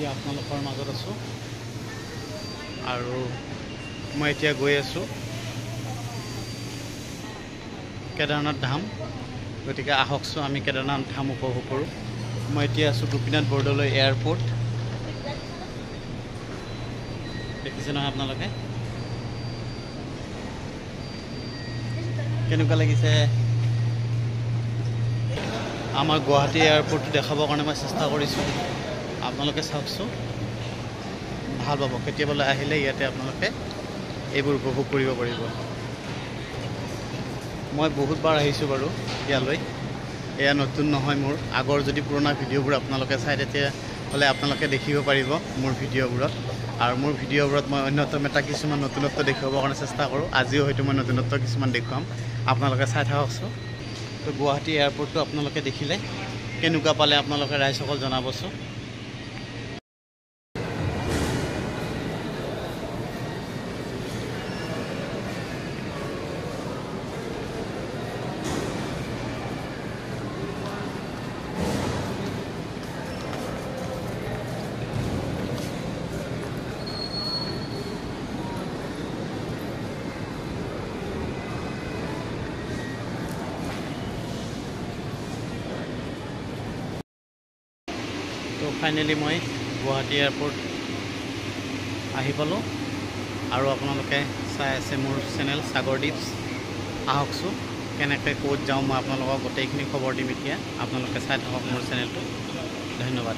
এতিয়া আপোনালোকৰ মাজত আছোঁ আৰু মই এতিয়া গৈ আছোঁ কেদাৰনাথ ধাম। গতিকে আহকচোন আমি কেদাৰনাথ ধাম উপভোগ কৰোঁ। মই এতিয়া আছোঁ গোপীনাথ বৰদলৈ এয়াৰপৰ্ট। দেখিছে নহয় আপোনালোকে, কেনেকুৱা লাগিছে? আমাৰ গুৱাহাটী এয়াৰপৰ্টটো দেখাবৰ কাৰণে মই চেষ্টা কৰিছোঁ। আপোনালোকে চাওকচোন, ভাল পাব। কেতিয়াবালৈ আহিলে ইয়াতে আপোনালোকে এইবোৰ উপভোগ কৰিব পাৰিব। মই বহুতবাৰ আহিছোঁ বাৰু ইয়ালৈ। এয়া নতুন নহয় মোৰ। আগৰ যদি পুৰণা ভিডিঅ'বোৰ আপোনালোকে চাই তেতিয়াহ'লে আপোনালোকে দেখিব পাৰিব মোৰ ভিডিঅ'বোৰত। আৰু মোৰ ভিডিঅ'বোৰত মই অন্যতম এটা কিছুমান নতুনত্ব দেখুৱাবৰ কাৰণে চেষ্টা কৰোঁ। আজিও হয়তো মই নতুনত্ব কিছুমান দেখুৱাম, আপোনালোকে চাই থাককচোন। তো গুৱাহাটী এয়াৰপৰ্টটো আপোনালোকে দেখিলে কেনেকুৱা পালে আপোনালোকে ৰাইজসকল জনাবচোন। তো ফাইনেলি মই গুৱাহাটী এয়াৰপৰ্ট আহি পালোঁ আৰু আপোনালোকে চাই আছে মোৰ চেনেল সাগৰ টিপছ। আহকচোন কেনেকৈ ক'ত যাওঁ মই আপোনালোকক গোটেইখিনি খবৰ দিম। এতিয়া আপোনালোকে চাই থাকক মোৰ চেনেলটো। ধন্যবাদ।